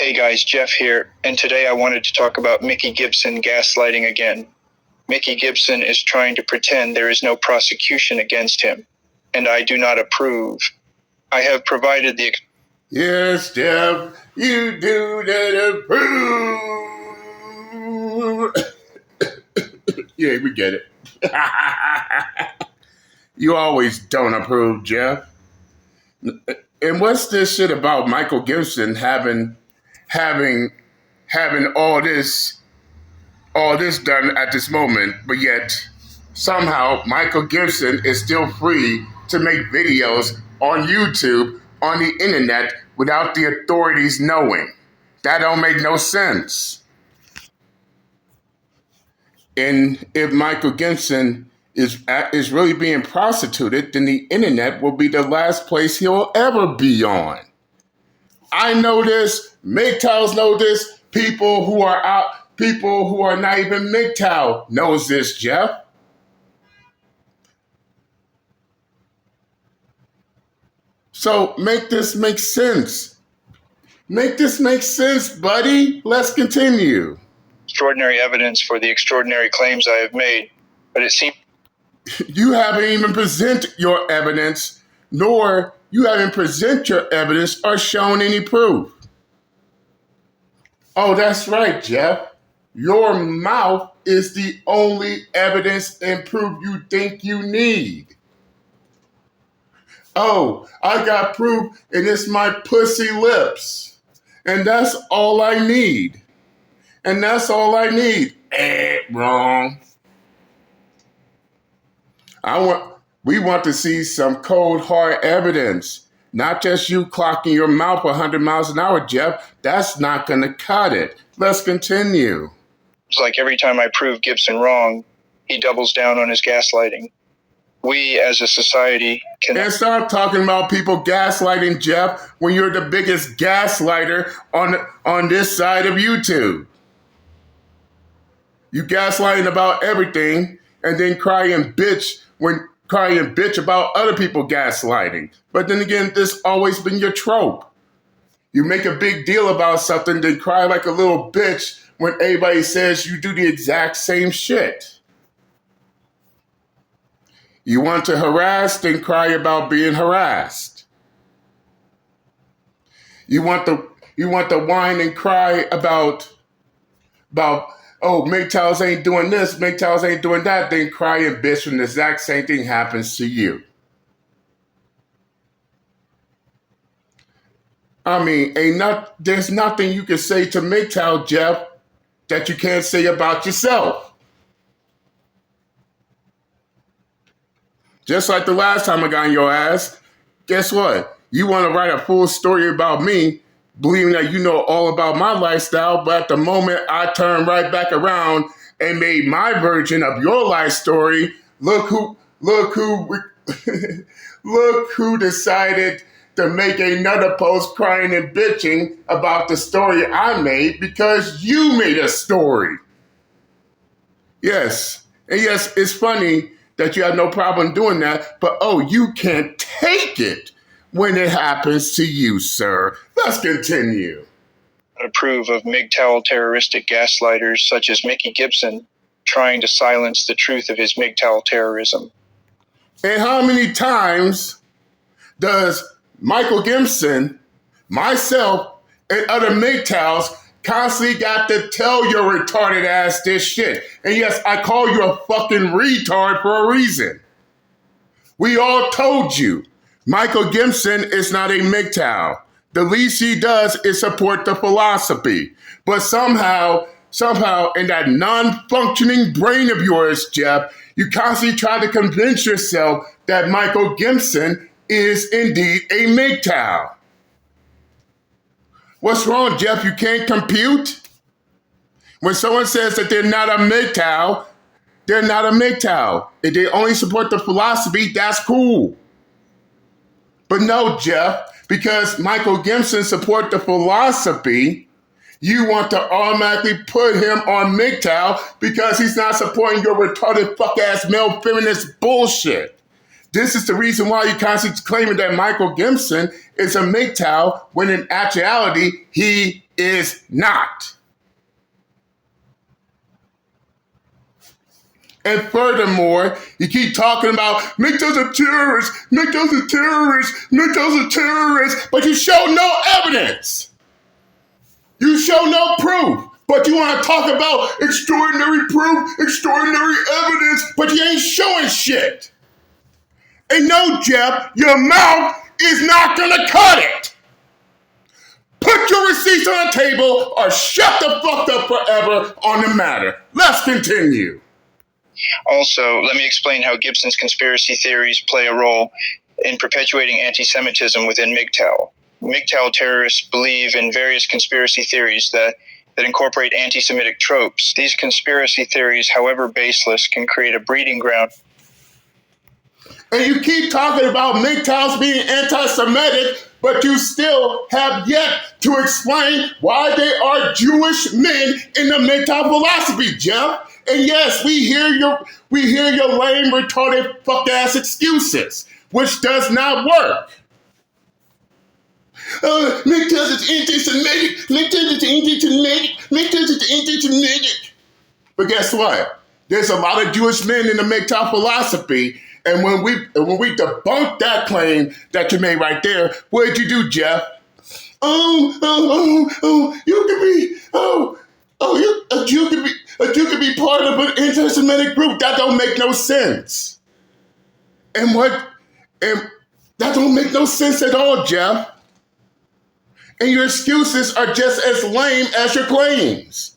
Hey guys, Jeff here, and today I wanted to talk about Mickey Gibson gaslighting again. Mickey Gibson is trying to pretend there is no prosecution against him, and I do not approve. I have provided the... Yes, Jeff, you do not approve. Yeah, we get it. You always don't approve, Jeff. And what's this shit about Michael Gibson having all this done at this moment, but yet somehow Michael Gibson is still free to make videos on YouTube, on the internet, without the authorities knowing? That don't make no sense. And if Michael Gibson is really being prostituted, then the internet will be the last place he'll ever be on. I know this. MGTOWs know this. People who are not even MGTOW knows this, Jeff. So make this make sense. Make this make sense, buddy. Let's continue. Extraordinary evidence for the extraordinary claims I have made, but it seems... You haven't even presented your evidence, nor you haven't presented your evidence or shown any proof. Oh, that's right, Jeff. Your mouth is the only evidence and proof you think you need. Oh, I got proof and it's my pussy lips. And that's all I need. And that's all I need. Wrong. We want to see some cold, hard evidence. Not just you clocking your mouth 100 miles an hour, Jeff. That's not going to cut it. Let's continue. It's like every time I prove Gibson wrong, he doubles down on his gaslighting. We, as a society, can... And stop talking about people gaslighting, Jeff, when you're the biggest gaslighter on this side of YouTube. You gaslighting about everything and then crying bitch about other people gaslighting. But then again, this always been your trope. You make a big deal about something, then cry like a little bitch when everybody says you do the exact same shit. You want to harass, then cry about being harassed. You want to whine and cry about oh, MGTOWs ain't doing this, MGTOWs ain't doing that, then cry and bitch when the exact same thing happens to you. I mean, there's nothing you can say to MGTOW, Jeff, that you can't say about yourself. Just like the last time I got on your ass, guess what? You want to write a full story about me, believing that you know all about my lifestyle, but at the moment I turn right back around and made my version of your life story, look who decided to make another post crying and bitching about the story I made because you made a story. Yes, and yes, it's funny that you have no problem doing that, but oh, you can't take it when it happens to you, sir. Let's continue. I approve of MGTOW terroristic gaslighters such as Mickey Gibson trying to silence the truth of his MGTOW terrorism. And how many times does Michael Gibson, myself, and other MGTOWs constantly got to tell your retarded ass this shit? And yes, I call you a fucking retard for a reason. We all told you. Michael Gibson is not a MGTOW. The least he does is support the philosophy. But somehow, in that non-functioning brain of yours, Jeff, you constantly try to convince yourself that Michael Gibson is indeed a MGTOW. What's wrong, Jeff? You can't compute? When someone says that they're not a MGTOW, they're not a MGTOW. If they only support the philosophy, that's cool. But no, Jeff, because Michael Gibson support the philosophy, you want to automatically put him on MGTOW because he's not supporting your retarded fuck-ass male feminist bullshit. This is the reason why you're constantly claiming that Michael Gibson is a MGTOW when in actuality, he is not. And furthermore, you keep talking about MGTOW's a terrorist, MGTOW's a terrorist, MGTOW's a terrorist, but you show no evidence. You show no proof. But you want to talk about extraordinary proof, extraordinary evidence, but you ain't showing shit. And no, Jeff, your mouth is not going to cut it. Put your receipts on the table or shut the fuck up forever on the matter. Let's continue. Also, let me explain how Gibson's conspiracy theories play a role in perpetuating anti-Semitism within MGTOW. MGTOW terrorists believe in various conspiracy theories that incorporate anti-Semitic tropes. These conspiracy theories, however baseless, can create a breeding ground. And you keep talking about MGTOWs being anti-Semitic, but you still have yet to explain why they are Jewish men in the MGTOW philosophy, Jeff. And yes, we hear your lame, retarded, fuck-ass excuses, which does not work. MGTOW is anti-Semitic, MGTOW is anti-Semitic, MGTOW is anti-Semitic. But guess what? There's a lot of Jewish men in the MGTOW philosophy, and when we debunked that claim that you made right there, what did you do, Jeff? A Jew could be part of an anti-Semitic group. That don't make no sense. And that don't make no sense at all, Jeff. And your excuses are just as lame as your claims.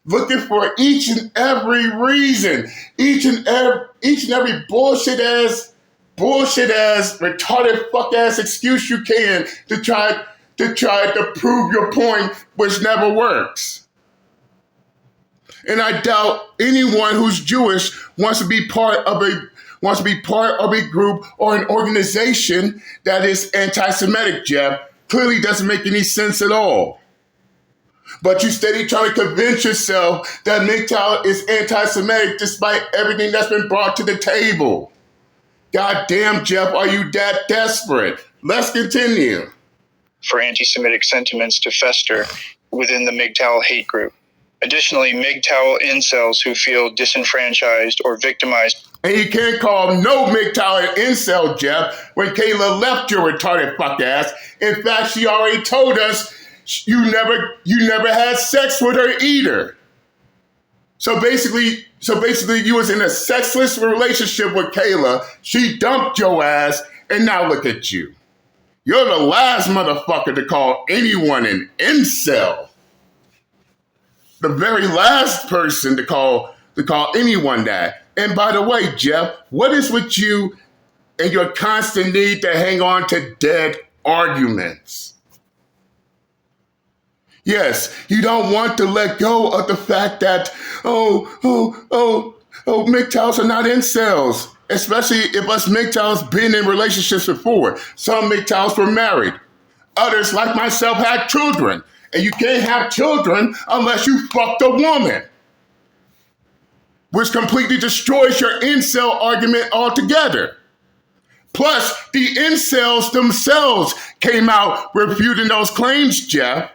Looking for each and every reason, each and every bullshit ass, retarded fuck ass excuse you can to try to prove your point, which never works. And I doubt anyone who's Jewish wants to be part of a group or an organization that is anti-Semitic, Jeff. Clearly doesn't make any sense at all. But you steady trying to convince yourself that MGTOW is anti-Semitic despite everything that's been brought to the table. God damn, Jeff, are you that desperate? Let's continue. For anti-Semitic sentiments to fester within the MGTOW hate group. Additionally, MGTOW incels who feel disenfranchised or victimized. And you can't call no MGTOW an incel, Jeff, when Kayla left your retarded fuck ass. In fact, she already told us you never had sex with her either. So basically you was in a sexless relationship with Kayla. She dumped your ass, and now look at you. You're the last motherfucker to call anyone an incel. The very last person to call anyone that. And by the way, Jeff, what is with you and your constant need to hang on to dead arguments? Yes, you don't want to let go of the fact that, MGTOWs are not incels, especially if us MGTOWs been in relationships before. Some MGTOWs were married. Others, like myself, had children. And you can't have children unless you fucked a woman, which completely destroys your incel argument altogether. Plus, the incels themselves came out refuting those claims, Jeff.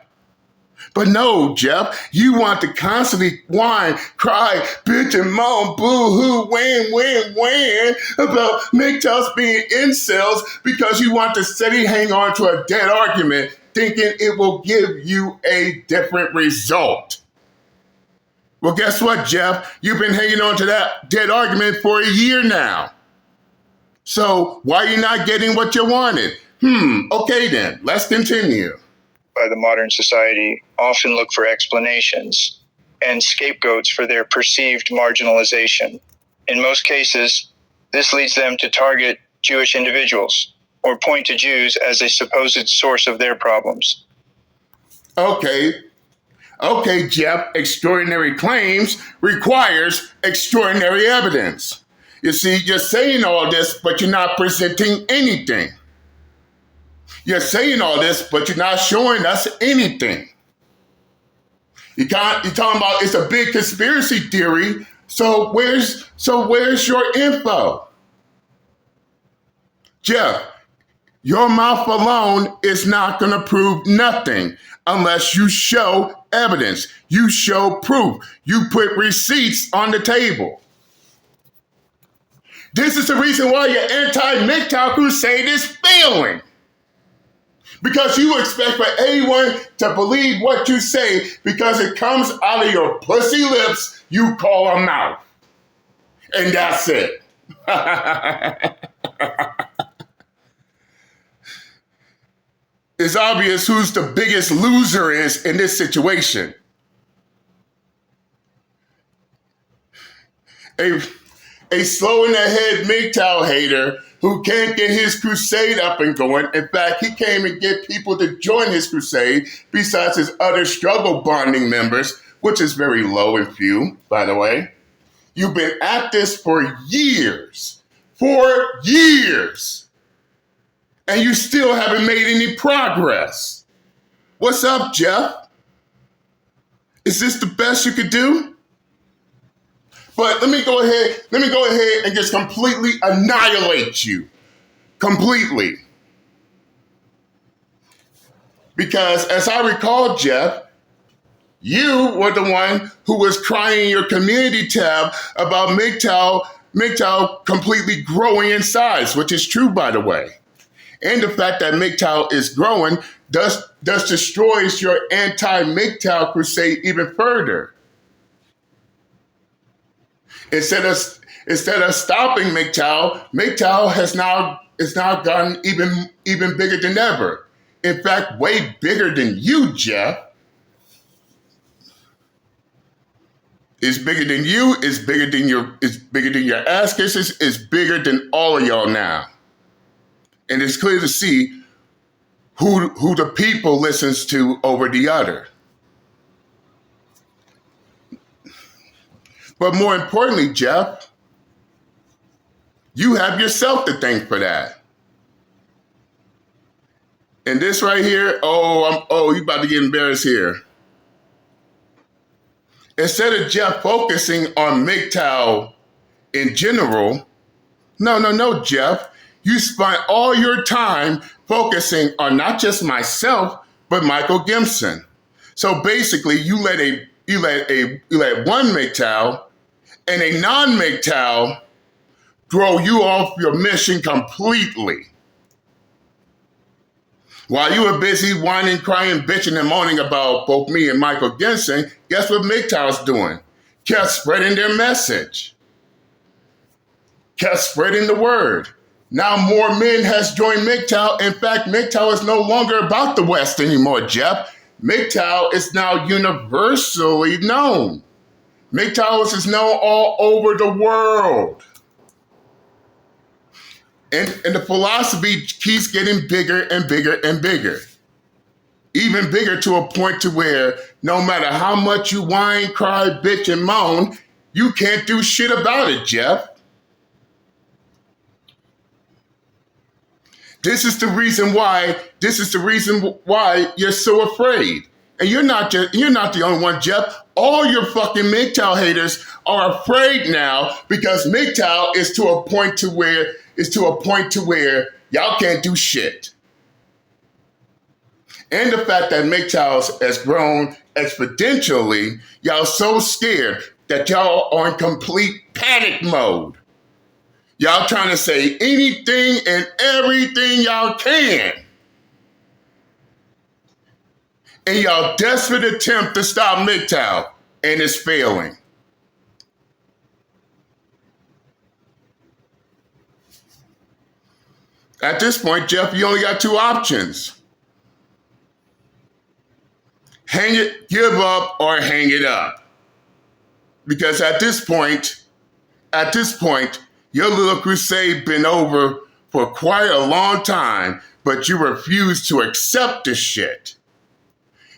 But no, Jeff, you want to constantly whine, cry, bitch and moan, boo-hoo, whan, about MGTOWs being incels because you want to steady hang on to a dead argument thinking it will give you a different result. Well, guess what, Jeff? You've been hanging on to that dead argument for a year now. So why are you not getting what you wanted? Okay then, let's continue. By the modern society often look for explanations and scapegoats for their perceived marginalization. In most cases, this leads them to target Jewish individuals or point to Jews as a supposed source of their problems. Okay, Jeff, extraordinary claims requires extraordinary evidence. You see, you're saying all this, but you're not presenting anything. You're saying all this, but you're not showing us anything. You're talking about it's a big conspiracy theory, so where's your info? Jeff, your mouth alone is not going to prove nothing unless you show evidence. You show proof. You put receipts on the table. This is the reason why your anti-MGTOW crusade is failing. Because you expect for anyone to believe what you say because it comes out of your pussy lips, you call a mouth. And that's it. It's obvious who's the biggest loser is in this situation. A slow-in-the-head MGTOW hater who can't get his crusade up and going. In fact, he came and get people to join his crusade besides his other struggle bonding members, which is very low and few, by the way. You've been at this for years. 4 years. And you still haven't made any progress. What's up, Jeff? Is this the best you could do? But let me go ahead and just completely annihilate you. Completely. Because as I recall, Jeff, you were the one who was crying in your community tab about MGTOW completely growing in size, which is true, by the way. And the fact that MGTOW is growing thus destroys your anti-MGTOW crusade even further. Instead of stopping MGTOW is now gotten even bigger than ever. In fact, way bigger than you, Jeff. It's bigger than you. It's bigger than your ass kisses. It's bigger than all of y'all now. And it's clear to see who the people listens to over the other. But more importantly, Jeff, you have yourself to thank for that. And this right here, you about to get embarrassed here. Instead of Jeff focusing on MGTOW in general, no, Jeff, you spent all your time focusing on not just myself, but Michael Gibson. So basically, you let one MGTOW and a non-MGTOW throw you off your mission completely. While you were busy whining, crying, bitching, and moaning about both me and Michael Gibson, guess what MGTOW's doing? Kept spreading their message. Kept spreading the word. Now more men has joined MGTOW. In fact, MGTOW is no longer about the West anymore, Jeff. MGTOW is now universally known. MGTOW is known all over the world. And the philosophy keeps getting bigger and bigger and bigger. Even bigger to a point to where no matter how much you whine, cry, bitch, and moan, you can't do shit about it, Jeff. This is the reason why you're so afraid. And you're not the only one, Jeff. All your fucking MGTOW haters are afraid now because MGTOW is to a point to where y'all can't do shit. And the fact that MGTOW has grown exponentially, y'all so scared that y'all are in complete panic mode. Y'all trying to say anything and everything y'all can. In y'all desperate attempt to stop MGTOW, and it's failing. At this point, Jeff, you only got two options. Hang it, give up, or hang it up. Because at this point, your little crusade been over for quite a long time, but you refuse to accept this shit.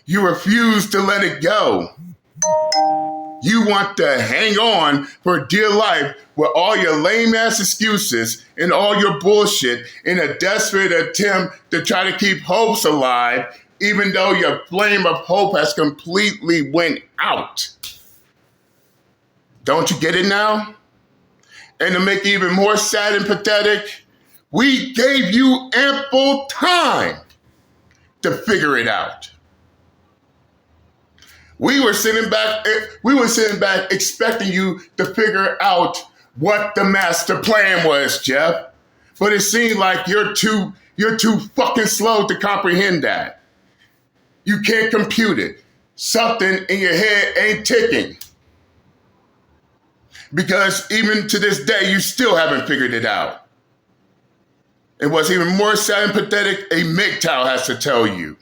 You refuse to let it go. You want to hang on for dear life with all your lame-ass excuses and all your bullshit in a desperate attempt to try to keep hopes alive, even though your flame of hope has completely went out. Don't you get it now? And to make it even more sad and pathetic, We gave you ample time to figure it out. We were sitting back expecting you to figure out what the master plan was, Jeff. But it seemed like you're too fucking slow to comprehend that. You can't compute it. Something in your head ain't ticking. Because even to this day, you still haven't figured it out. And what's even more sad and pathetic, a MGTOW has to tell you.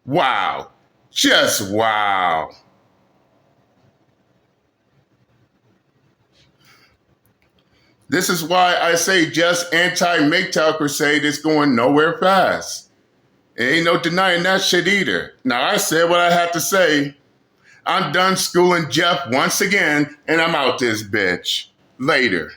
Wow. Just wow. This is why I say just anti-MGTOW crusade is going nowhere fast. Ain't no denying that shit either. Now, I said what I had to say. I'm done schooling Jeff once again, and I'm out this bitch. Later.